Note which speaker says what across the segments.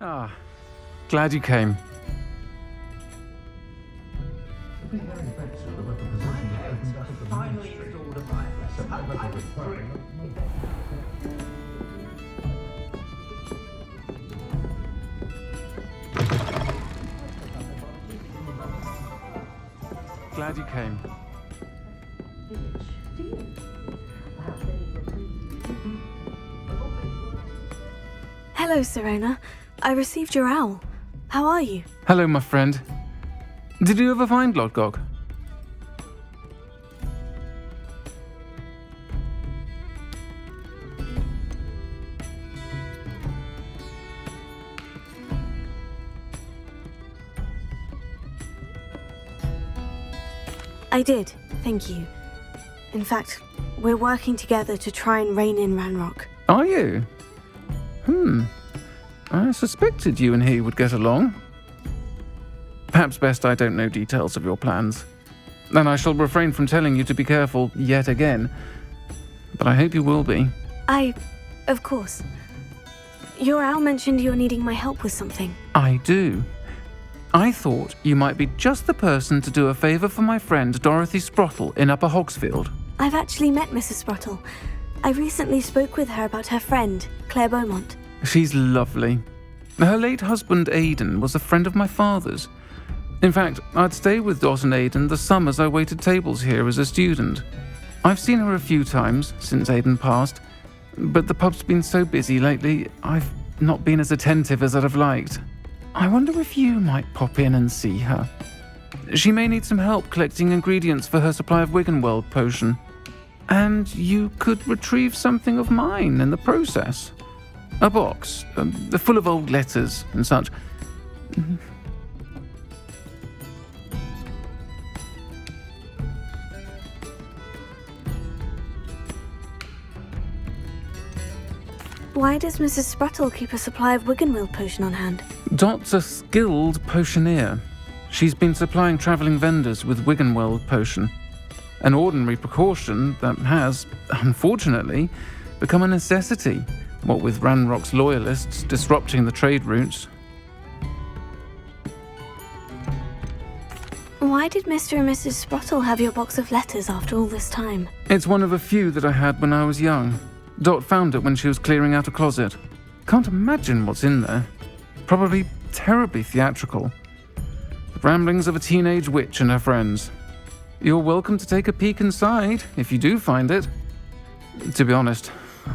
Speaker 1: Ah, glad you came.
Speaker 2: Finally installed a fire.
Speaker 1: Glad you came.
Speaker 3: Hello, Serona. I received your owl. How are you?
Speaker 1: Hello, my friend. Did you ever find Lodgok?
Speaker 3: I did, thank you. In fact, we're working together to try and rein in Ranrock.
Speaker 1: Are you? I suspected you and he would get along. Perhaps best I don't know details of your plans. And I shall refrain from telling you to be careful yet again. But I hope you will be.
Speaker 3: Of course. Your owl mentioned you're needing my help with something.
Speaker 1: I do. I thought you might be just the person to do a favour for my friend Dorothy Sprottle in Upper Hogsfield.
Speaker 3: I've actually met Mrs. Sprottle. I recently spoke with her about her friend, Claire Beaumont.
Speaker 1: She's lovely. Her late husband Aidan was a friend of my father's. In fact, I'd stay with Dot and Aidan the summers I waited tables here as a student. I've seen her a few times since Aidan passed, but the pub's been so busy lately, I've not been as attentive as I'd have liked. I wonder if you might pop in and see her. She may need some help collecting ingredients for her supply of Wiggenweld potion. And you could retrieve something of mine in the process. A box, full of old letters and such.
Speaker 3: Why does Mrs. Sprottle keep a supply of Wiggenweld potion on hand?
Speaker 1: Dot's a skilled potioneer. She's been supplying travelling vendors with Wiggenweld potion. An ordinary precaution that has, unfortunately, become a necessity, what with Ranrock's loyalists disrupting the trade routes.
Speaker 3: Why did Mr. and Mrs. Sprottle have your box of letters after all this time?
Speaker 1: It's one of a few that I had when I was young. Dot found it when she was clearing out a closet. Can't imagine what's in there. Probably terribly theatrical. The ramblings of a teenage witch and her friends. You're welcome to take a peek inside, if you do find it. To be honest,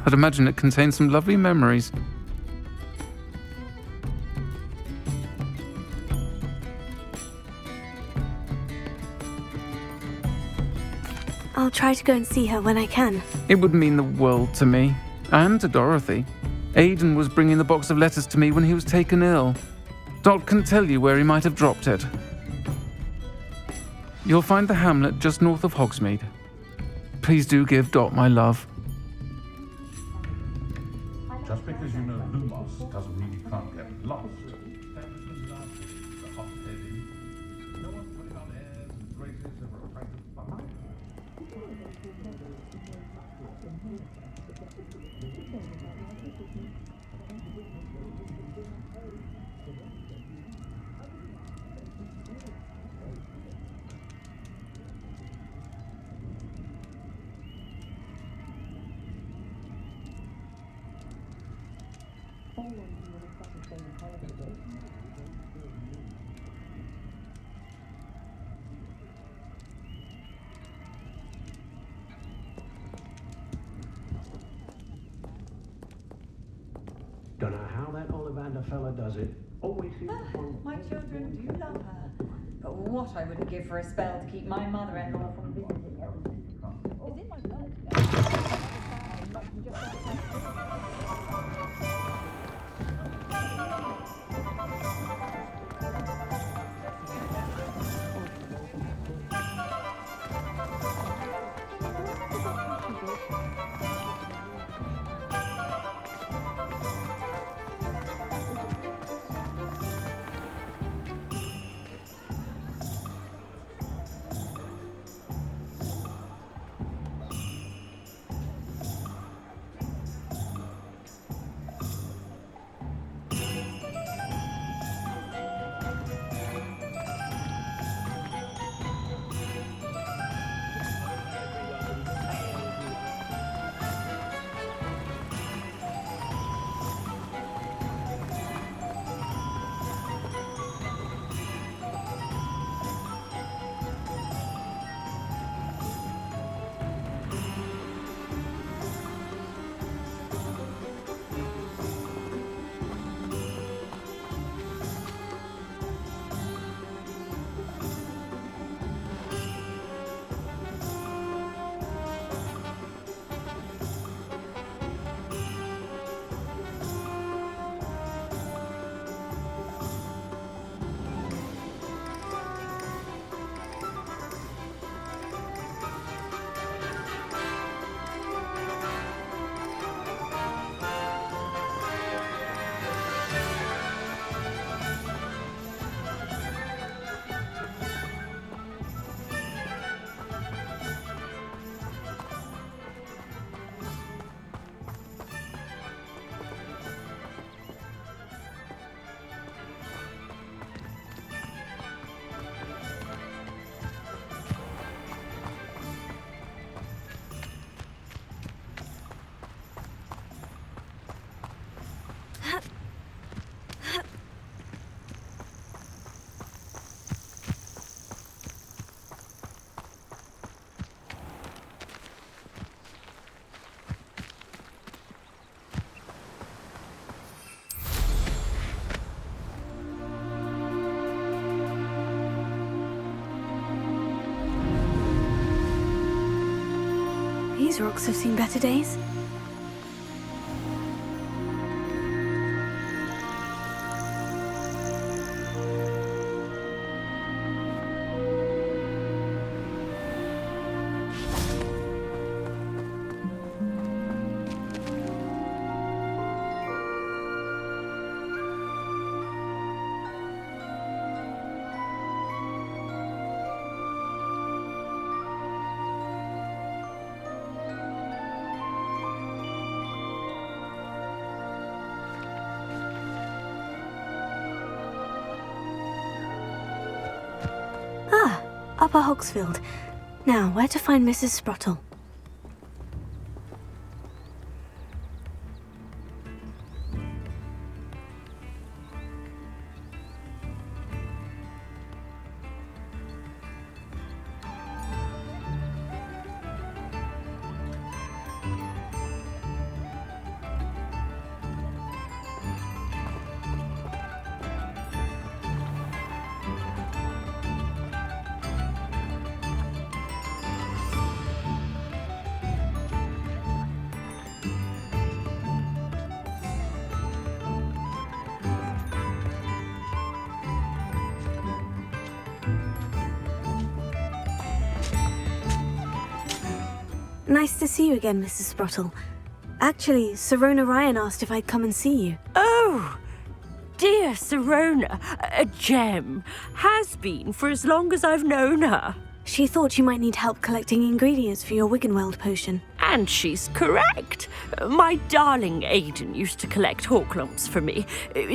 Speaker 1: I'd imagine it contains some lovely memories.
Speaker 3: I'll try to go and see her when I can.
Speaker 1: It would mean the world to me, and to Dorothy. Aidan was bringing the box of letters to me when he was taken ill. Dot can tell you where he might have dropped it. You'll find the hamlet just north of Hogsmeade. Please do give Dot my love.
Speaker 4: Just because you know Lumos doesn't mean you can't get lost.
Speaker 5: Don't know how that Ollivander fella does it. Always seems to
Speaker 6: My children do love her. But what I wouldn't give for a spell to keep my mother-in-law from visiting us. It's in my blood.
Speaker 3: these rocks have seen better days. Ah, Upper Hogsfield. Now, where to find Mrs. Sprottle? Nice to see you again, Mrs. Sprottle. Actually, Sirona Ryan asked if I'd come and see you.
Speaker 7: Oh, dear Sirona, a gem. Has been for as long as I've known her.
Speaker 3: She thought you might need help collecting ingredients for your Wiggenweld potion.
Speaker 7: And she's correct. My darling Aidan used to collect Horklumps for me.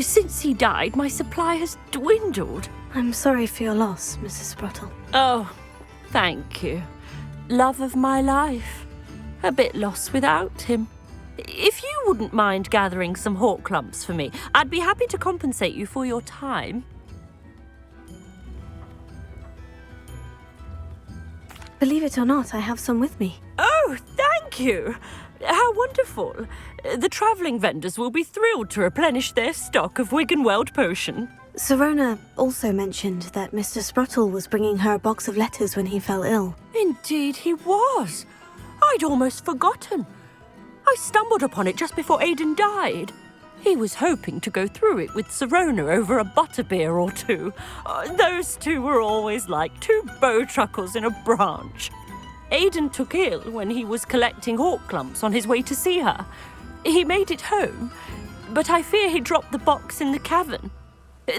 Speaker 7: Since he died, my supply has dwindled.
Speaker 3: I'm sorry for your loss, Mrs. Sprottle.
Speaker 7: Oh, thank you. Love of my life. A bit lost without him. If you wouldn't mind gathering some Horklumps for me, I'd be happy to compensate you for your time.
Speaker 3: Believe it or not, I have some with me.
Speaker 7: Oh, thank you. How wonderful. The travelling vendors will be thrilled to replenish their stock of Wiggenweld potion.
Speaker 3: Sirona also mentioned that Mr. Sprottle was bringing her a box of letters when he fell ill.
Speaker 7: Indeed he was. I'd almost forgotten. I stumbled upon it just before Aidan died. He was hoping to go through it with Sirona over a butterbeer or two. Those two were always like two bowtruckles in a branch. Aidan took ill when he was collecting Horklumps on his way to see her. He made it home, but I fear he dropped the box in the cavern.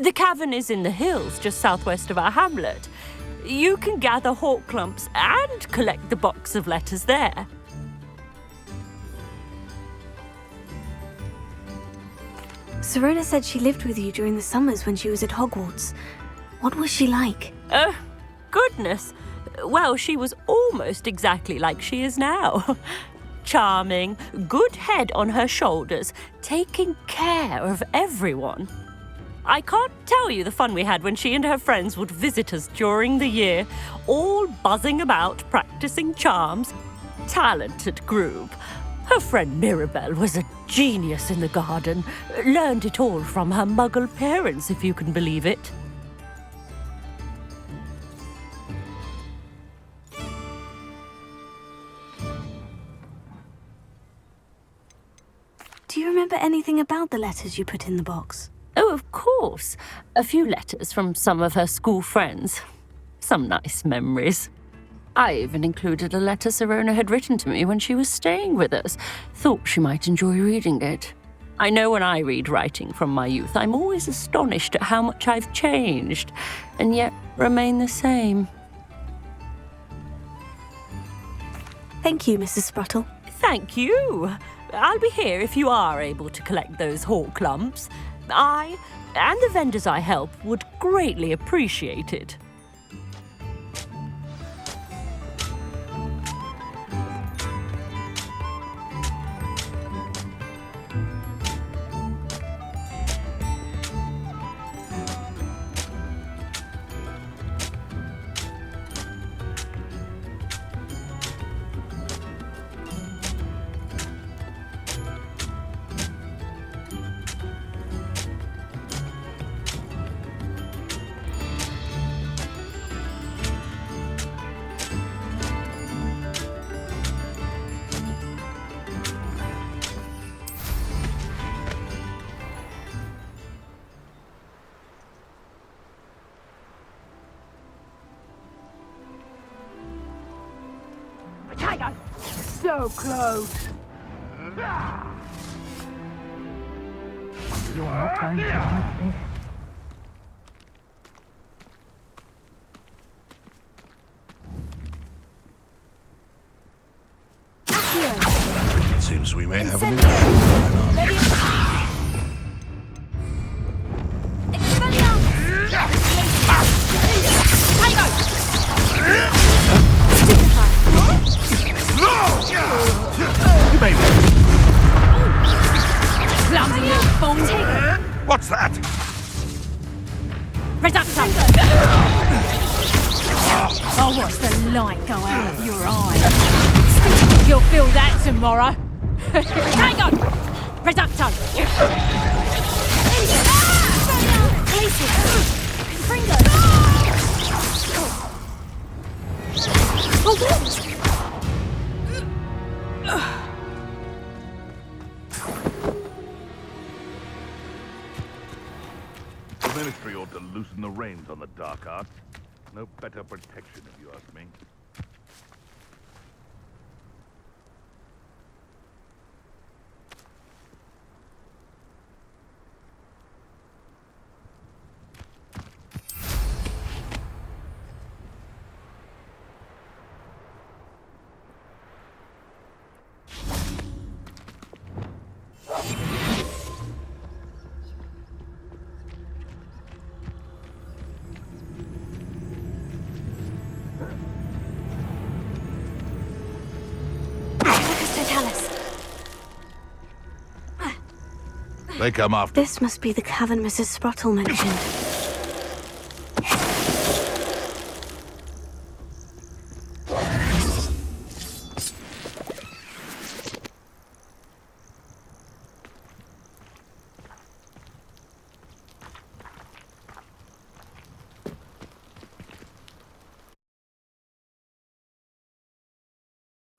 Speaker 7: The cavern is in the hills just southwest of our hamlet. You can gather Horklumps and collect the box of letters there.
Speaker 3: Sirona said she lived with you during the summers when she was at Hogwarts. What was she like?
Speaker 7: Oh, goodness. Well, she was almost exactly like she is now. Charming, good head on her shoulders, taking care of everyone. I can't tell you the fun we had when she and her friends would visit us during the year, all buzzing about, practicing charms. Talented group. Her friend Mirabelle was a genius in the garden. Learned it all from her muggle parents, if you can believe it.
Speaker 3: Do you remember anything about the letters you put in the box?
Speaker 7: Oh, of course. A few letters from some of her school friends. Some nice memories. I even included a letter Sirona had written to me when she was staying with us. Thought she might enjoy reading it. I know when I read writing from my youth, I'm always astonished at how much I've changed, and yet remain the same.
Speaker 3: Thank you, Mrs. Sprottle.
Speaker 7: Thank you. I'll be here if you are able to collect those Horklumps. I, and the vendors I help, would greatly appreciate it.
Speaker 8: So close. You're not going to like this.
Speaker 9: Seems we may have an issue going on.
Speaker 7: Clumsy little fool.
Speaker 9: What's that?
Speaker 7: Reductor! Oh, watch the light go out of your eye. You'll feel that tomorrow. Hang on! Reductor!
Speaker 10: The Ministry ought to loosen the reins on the dark arts. No better protection, if you ask me. They come after.
Speaker 3: This must be the cavern Mrs. Sprottle mentioned.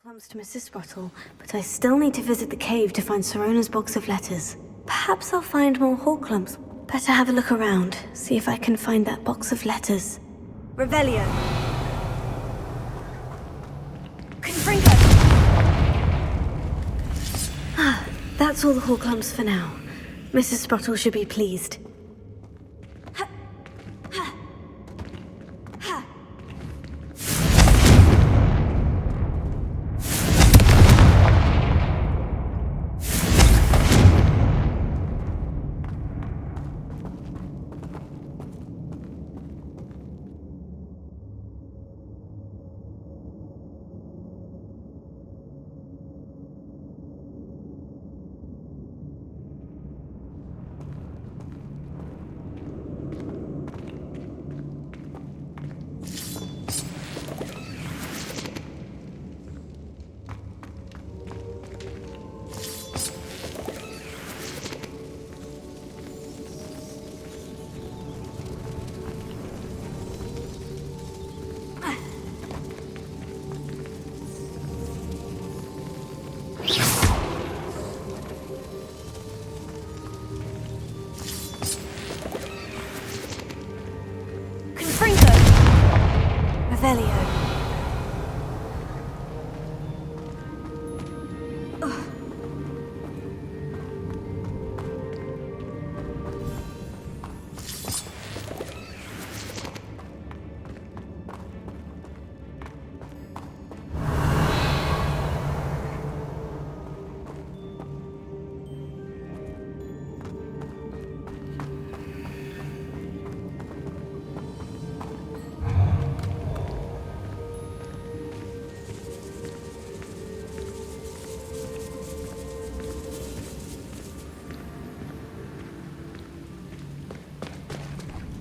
Speaker 3: Comes to Mrs. Sprottle, but I still need to visit the cave to find Sirona's box of letters. Perhaps I'll find more Horcrux. Better have a look around, see if I can find that box of letters. Revelio. Confringo! Ah, that's all the Horcrux for now. Mrs. Sprottle should be pleased. Revelio.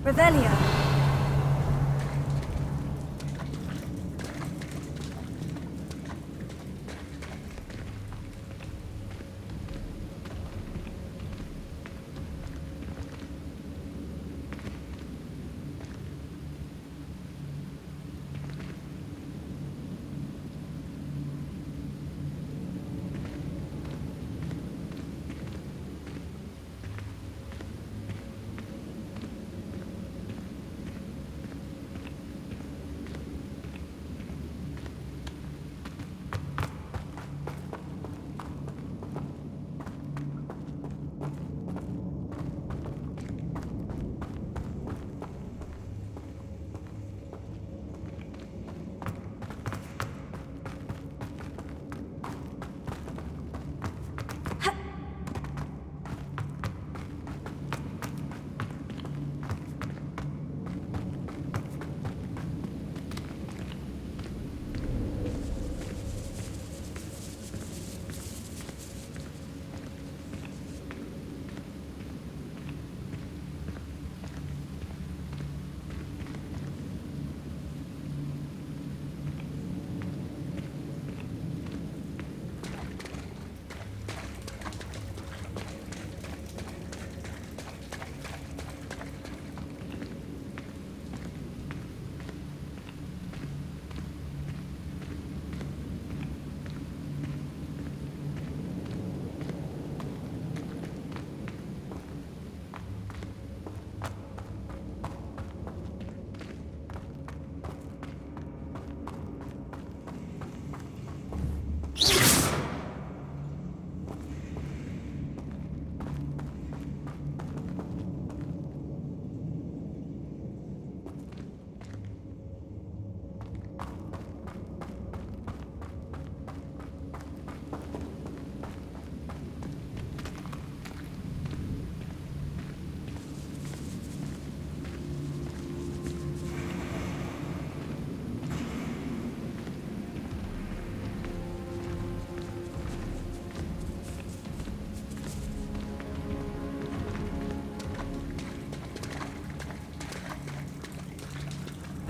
Speaker 3: Revelio.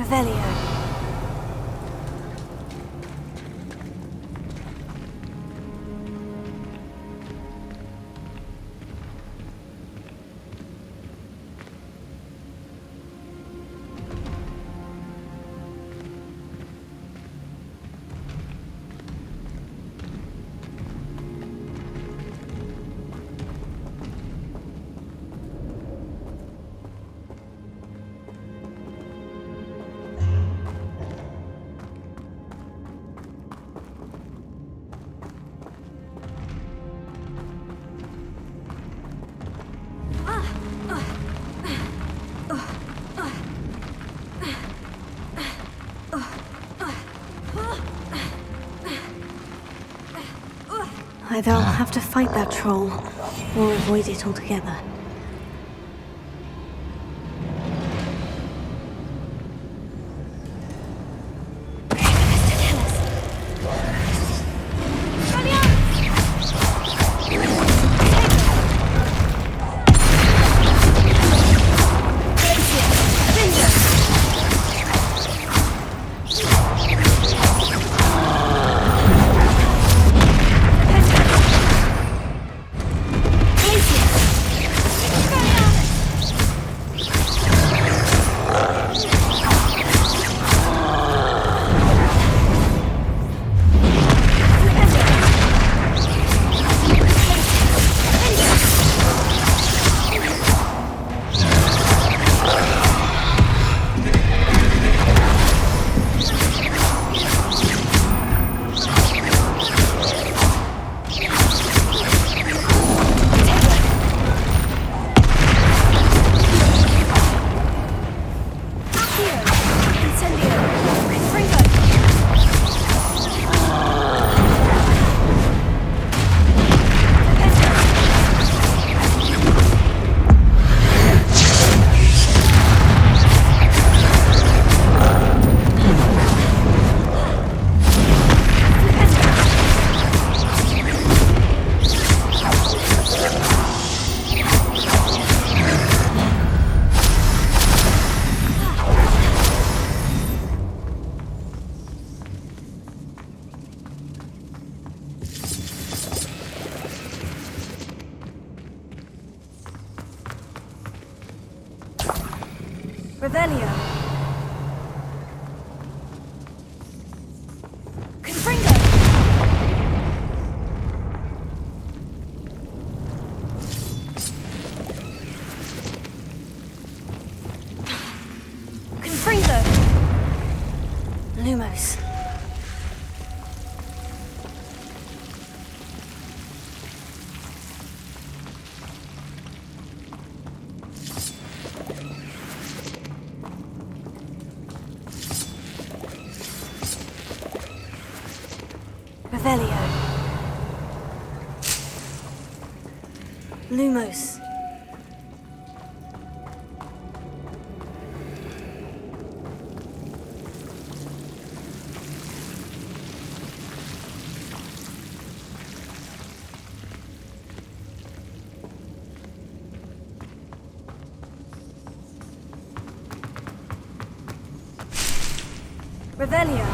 Speaker 3: Revelio. Either I'll have to fight that troll, or avoid it altogether. Revelio. Confringo. Confringo. Lumos. Revelio. Lumos. Revelio.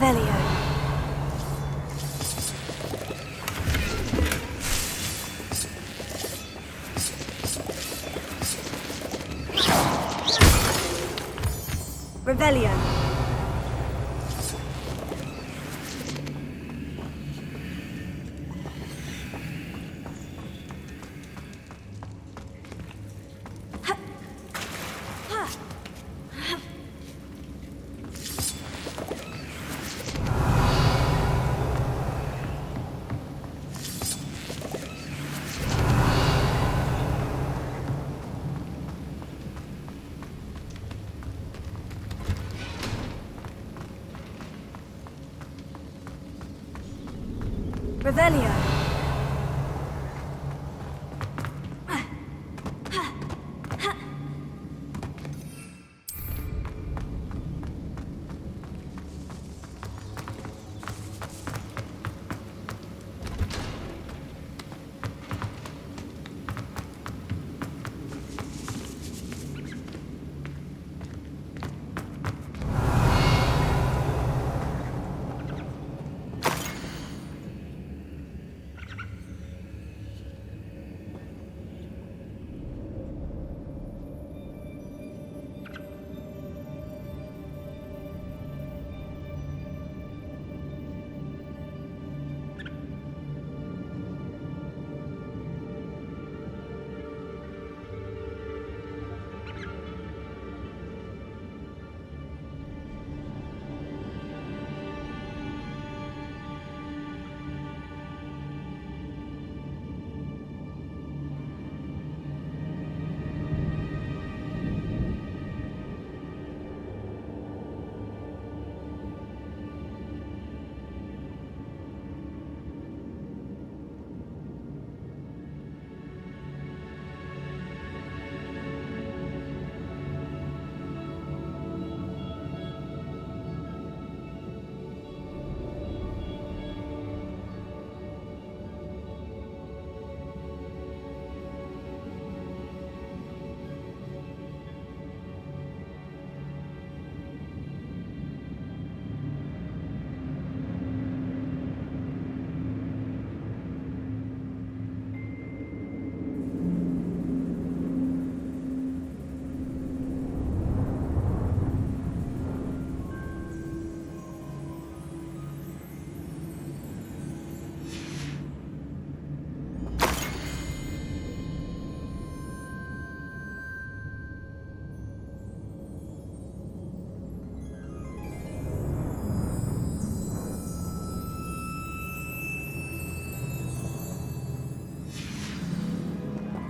Speaker 3: Revelio. Revelio. Revelio.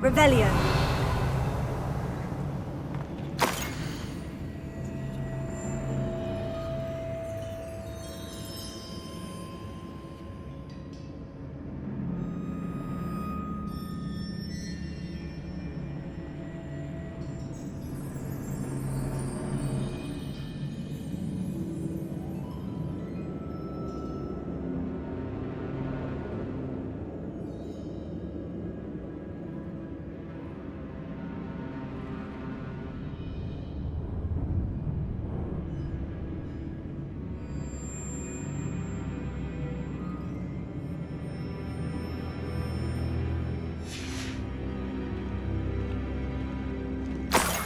Speaker 3: Revelio.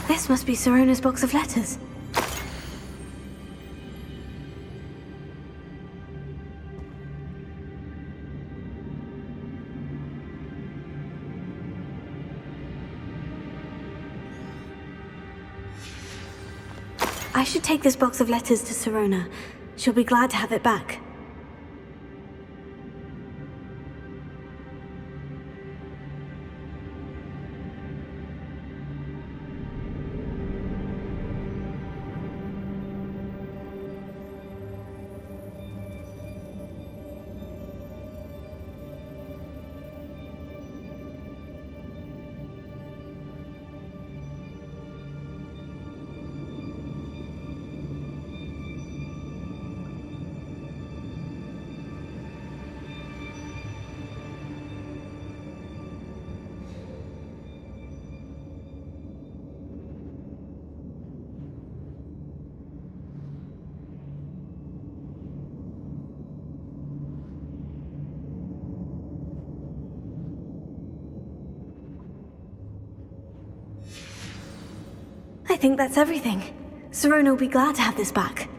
Speaker 3: This must be Sirona's box of letters. I should take this box of letters to Sirona. She'll be glad to have it back. I think that's everything. Sirona will be glad to have this back.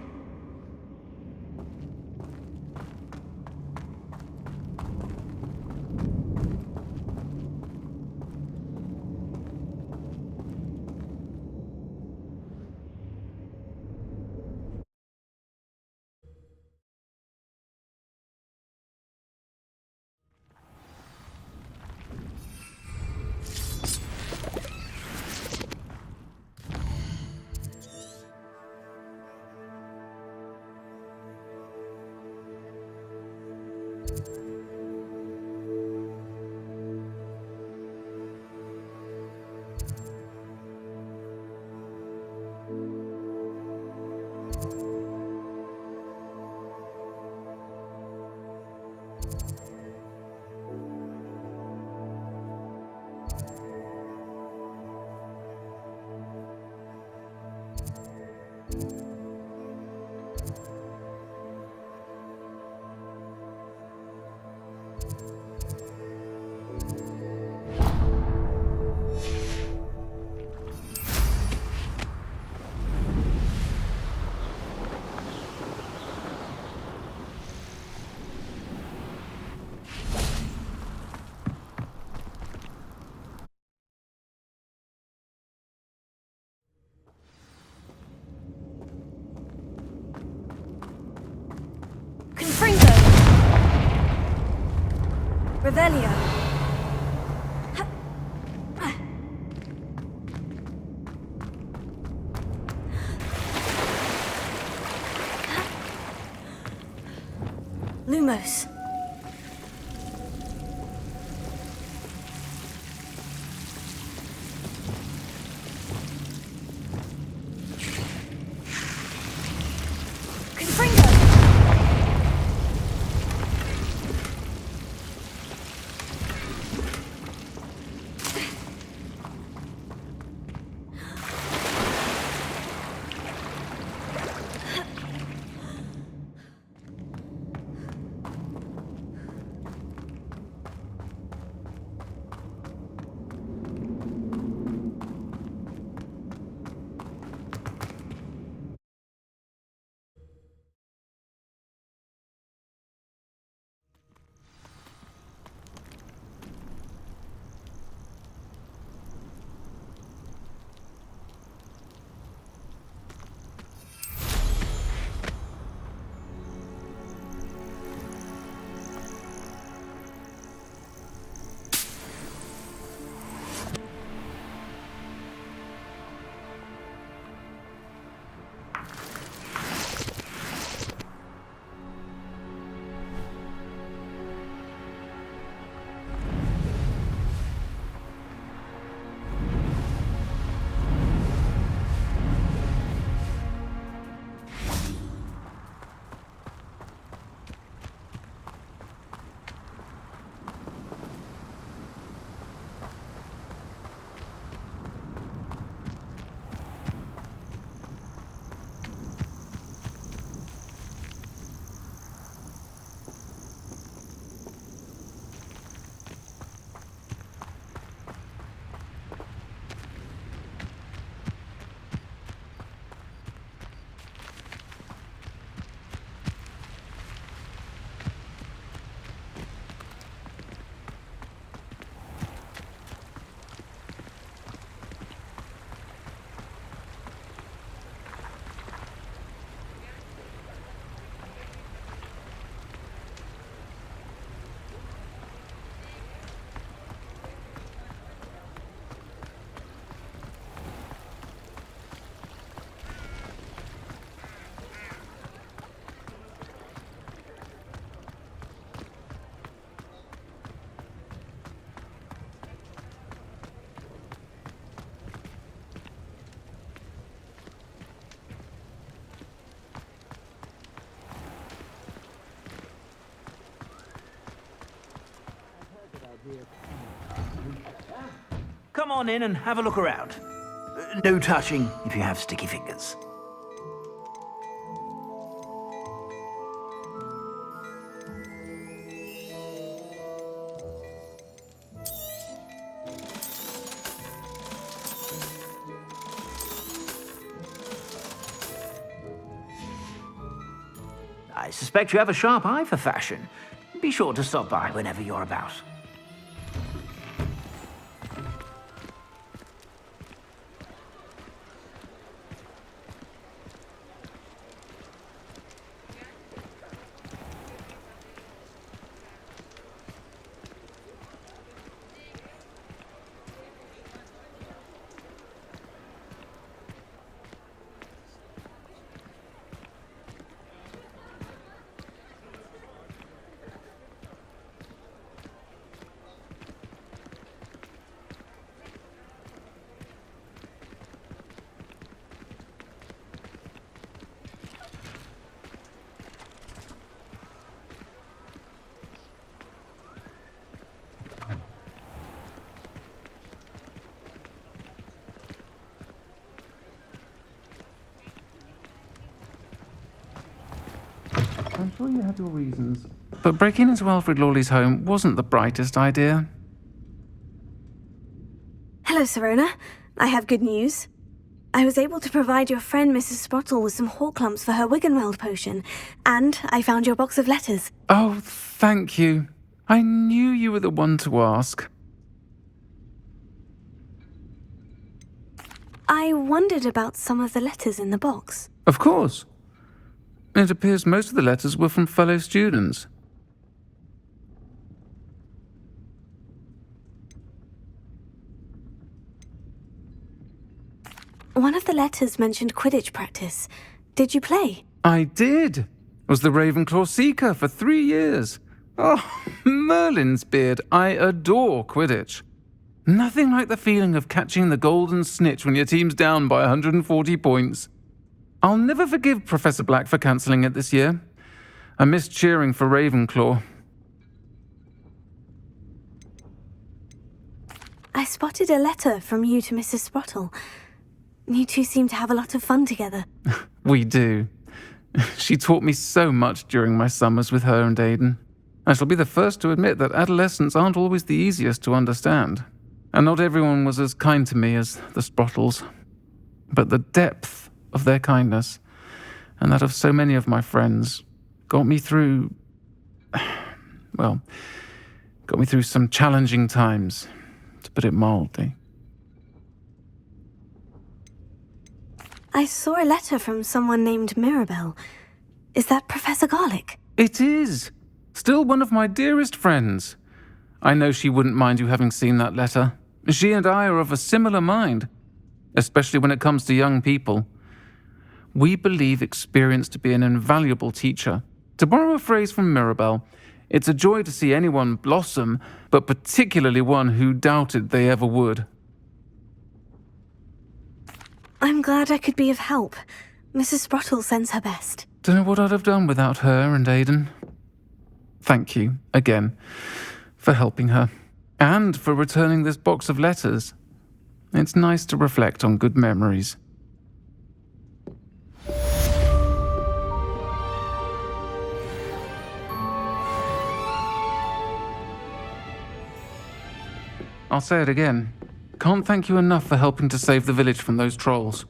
Speaker 3: Revelio. Lumos. Confringo.
Speaker 11: Come on in and have a look around. No touching if you have sticky fingers. I suspect you have a sharp eye for fashion. Be sure to stop by whenever you're about.
Speaker 1: I'm sure you had your reasons, but breaking into Alfred Lawley's home wasn't the brightest idea.
Speaker 3: Hello, Serona. I have good news. I was able to provide your friend Mrs. Sprottle with some Horklumps for her Wiggenweld potion, and I found your box of letters.
Speaker 1: Oh, thank you. I knew you were the one to ask.
Speaker 3: I wondered about some of the letters in the box.
Speaker 1: Of course. It appears most of the letters were from fellow students.
Speaker 3: One of the letters mentioned Quidditch practice. Did you play?
Speaker 1: I did. Was the Ravenclaw Seeker for 3 years. Oh, Merlin's beard. I adore Quidditch. Nothing like the feeling of catching the golden snitch when your team's down by 140 points. I'll never forgive Professor Black for cancelling it this year. I missed cheering for Ravenclaw.
Speaker 3: I spotted a letter from you to Mrs. Sprottle. You two seem to have a lot of fun together.
Speaker 1: We do. She taught me so much during my summers with her and Aidan. I shall be the first to admit that adolescents aren't always the easiest to understand. And not everyone was as kind to me as the Sprottles. But the depth of their kindness, and that of so many of my friends, got me through some challenging times, to put it mildly.
Speaker 3: I saw a letter from someone named Mirabelle. Is that Professor Garlick?
Speaker 1: It is. Still one of my dearest friends. I know she wouldn't mind you having seen that letter. She and I are of a similar mind, especially when it comes to young people. We believe experience to be an invaluable teacher. To borrow a phrase from Mirabelle, it's a joy to see anyone blossom, but particularly one who doubted they ever would.
Speaker 3: I'm glad I could be of help. Mrs. Sprottle sends her best.
Speaker 1: Don't know what I'd have done without her and Aidan. Thank you, again, for helping her, and for returning this box of letters. It's nice to reflect on good memories. I'll say it again. Can't thank you enough for helping to save the village from those trolls.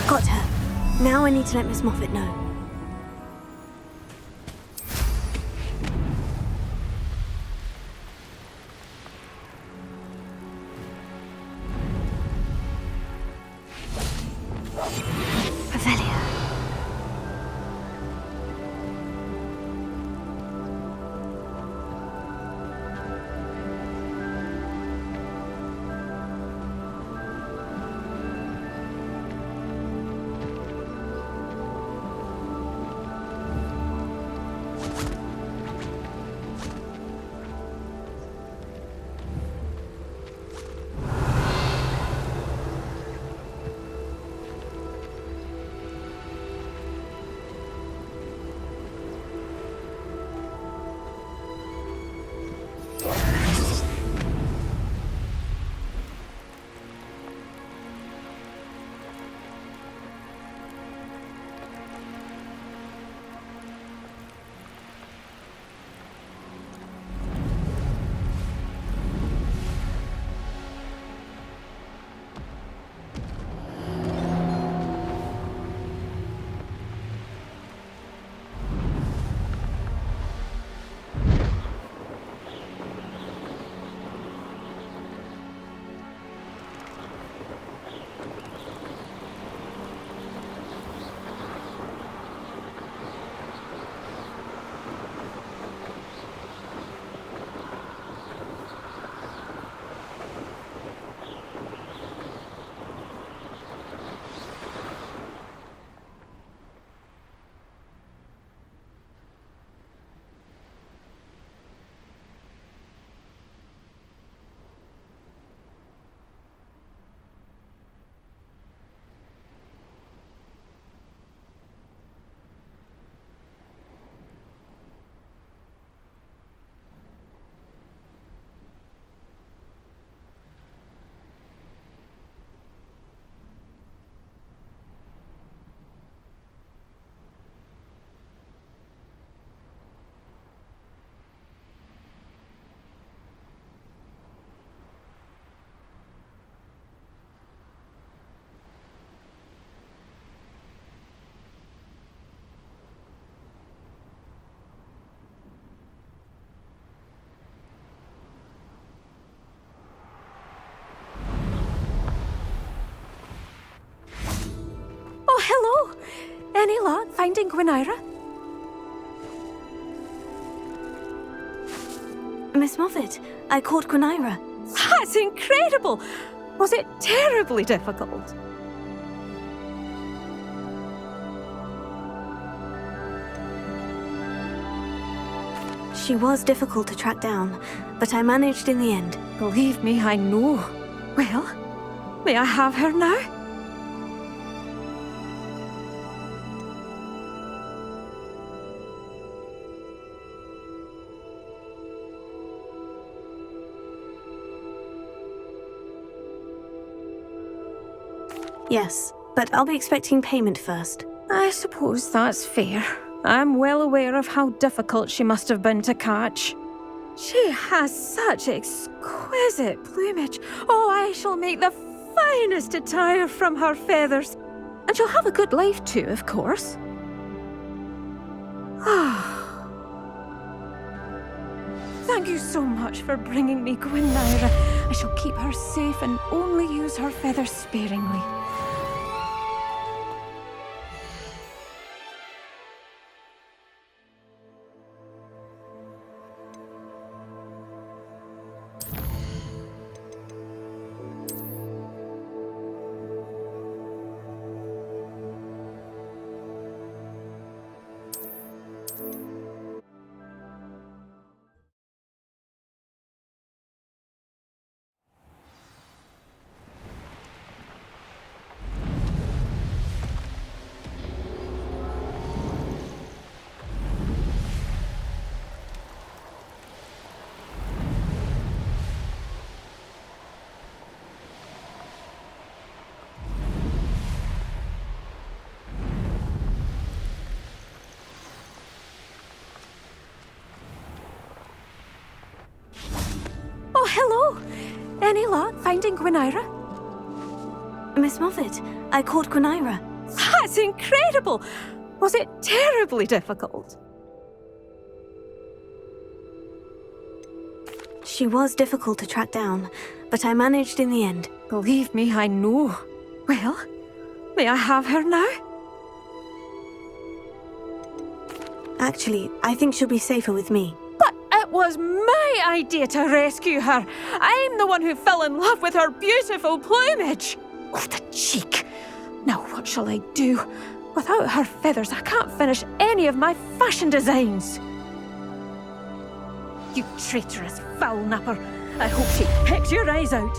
Speaker 3: Got her. Now I need to let Miss Moffat know. Revelia.
Speaker 7: Any luck finding Gwynaira?
Speaker 3: Miss Moffat, I caught Gwynaira.
Speaker 7: That's incredible! Was it terribly difficult?
Speaker 3: She was difficult to track down, but I managed in the end.
Speaker 7: Believe me, I know. Well, may I have her now?
Speaker 3: Yes, but I'll be expecting payment first.
Speaker 7: I suppose that's fair. I'm well aware of how difficult she must have been to catch. She has such exquisite plumage. Oh, I shall make the finest attire from her feathers. And she'll have a good life too, of course. Ah. Thank you so much for bringing me Gwynaira. I shall keep her safe and only use her feathers sparingly. Oh, hello! Any luck finding Gwynaira?
Speaker 3: Miss Moffat, I caught Gwynaira.
Speaker 7: That's incredible! Was it terribly difficult?
Speaker 3: She was difficult to track down, but I managed in the end.
Speaker 7: Believe me, I know. Well, may I have her now?
Speaker 3: Actually, I think she'll be safer with me.
Speaker 7: But it was my idea to rescue her. I'm the one who fell in love with her beautiful plumage. Oh, the cheek. Now what shall I do? Without her feathers, I can't finish any of my fashion designs. You traitorous foul napper. I hope she pecks your eyes out.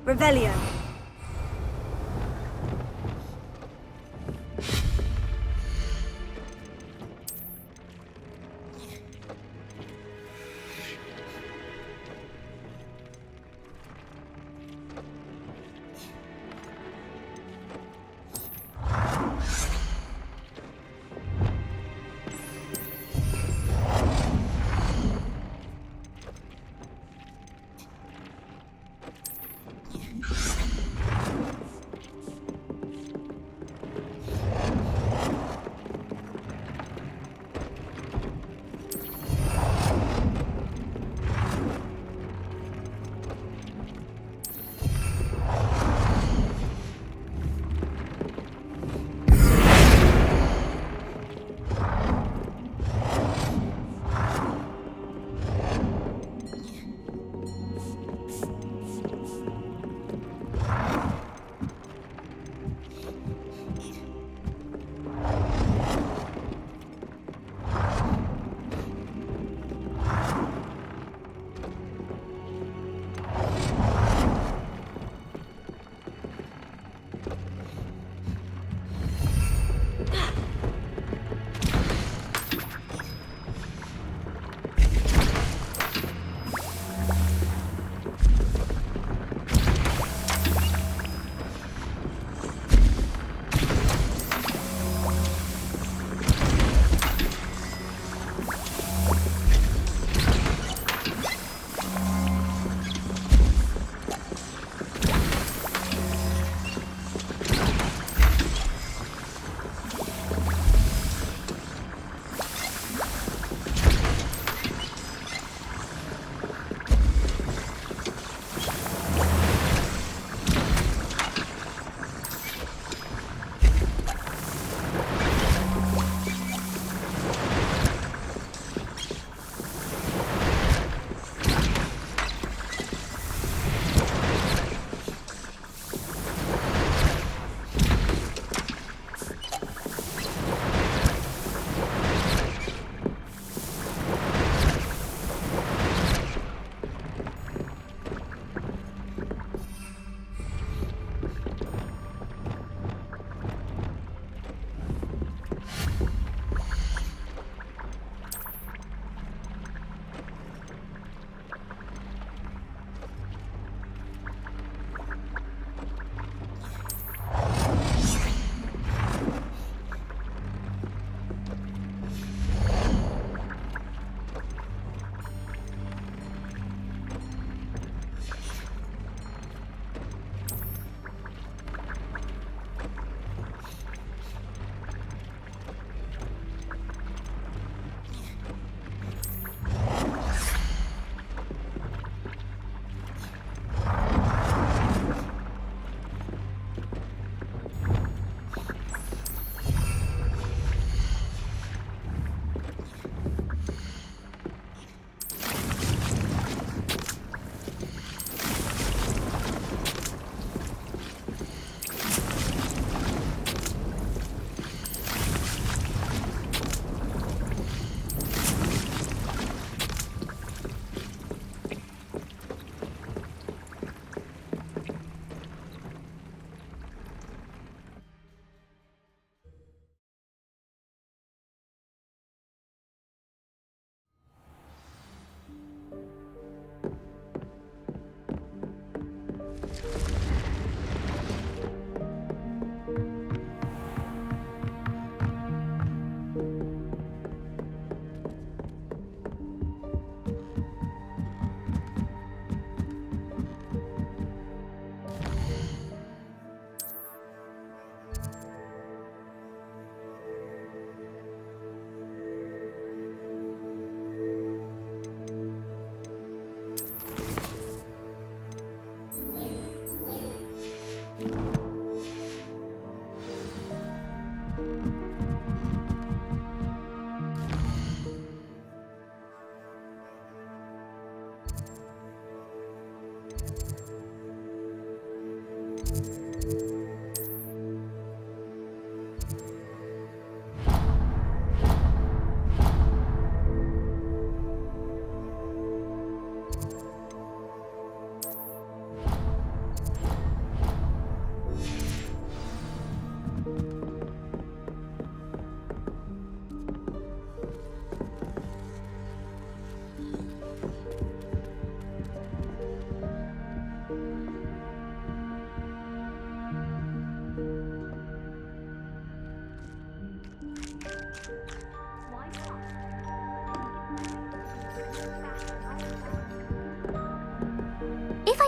Speaker 3: Revelio.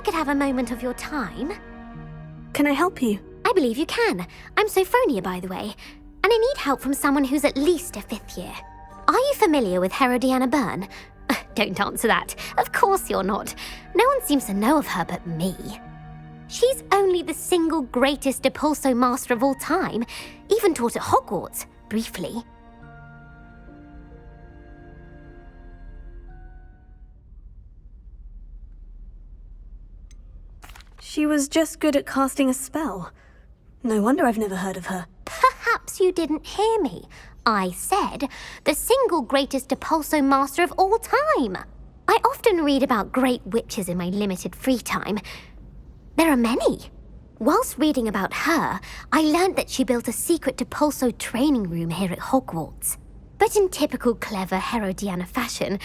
Speaker 12: I could have a moment of your time.
Speaker 3: Can I help you?
Speaker 12: I believe you can. I'm Sophronia, by the way, and I need help from someone who's at least a 5th year. Are you familiar with Herodiana Byrne? Don't answer that. Of course you're not. No one seems to know of her but me. She's only the single greatest Depulso master of all time, even taught at Hogwarts, briefly.
Speaker 3: She was just good at casting a spell. No wonder I've never heard of her.
Speaker 12: Perhaps you didn't hear me. I said the single greatest Depulso master of all time. I often read about great witches in my limited free time. There are many. Whilst reading about her, I learned that she built a secret Depulso training room here at Hogwarts. But in typical clever Herodiana fashion,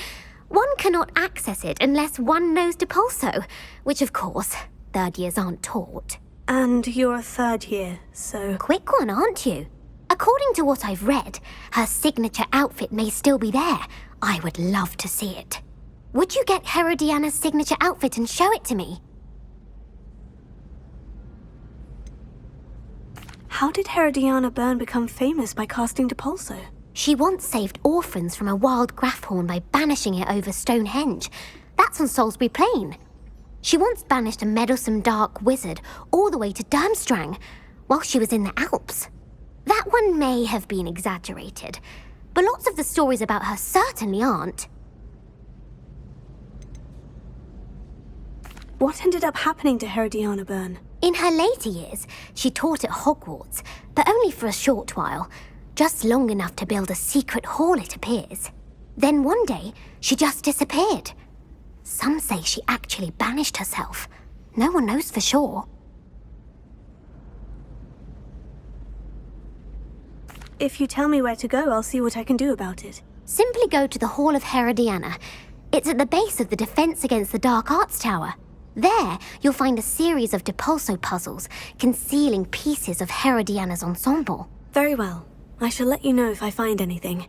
Speaker 12: one cannot access it unless one knows Depulso, which of course, 3rd years aren't taught.
Speaker 3: And you're a 3rd year, so...
Speaker 12: Quick one, aren't you? According to what I've read, her signature outfit may still be there. I would love to see it. Would you get Herodiana's signature outfit and show it to me?
Speaker 3: How did Herodiana Byrne become famous by casting Depulso?
Speaker 12: She once saved orphans from a wild Grafhorn by banishing it over Stonehenge. That's on Salisbury Plain. She once banished a meddlesome dark wizard all the way to Durmstrang while she was in the Alps. That one may have been exaggerated, but lots of the stories about her certainly aren't.
Speaker 3: What ended up happening to Herodiana Byrne?
Speaker 12: In her later years, she taught at Hogwarts, but only for a short while, just long enough to build a secret hall, it appears. Then one day, she just disappeared. Some say she actually banished herself. No one knows for sure.
Speaker 3: If you tell me where to go, I'll see what I can do about it.
Speaker 12: Simply go to the Hall of Herodiana. It's at the base of the Defense Against the Dark Arts Tower. There, you'll find a series of Depulso puzzles concealing pieces of Herodiana's ensemble.
Speaker 3: Very well. I shall let you know if I find anything.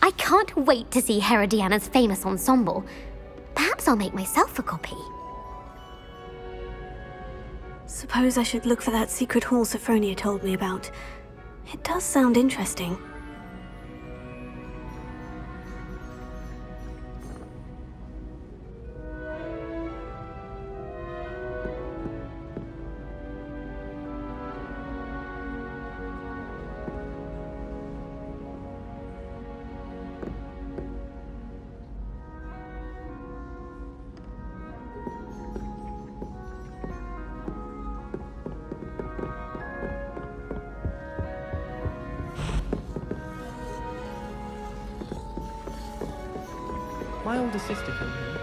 Speaker 12: I can't wait to see Herodiana's famous ensemble. Perhaps I'll make myself a copy.
Speaker 3: Suppose I should look for that secret hall Sophronia told me about. It does sound interesting.
Speaker 13: My older sister came here.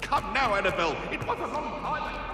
Speaker 9: Come now, Annabelle. It was a long time.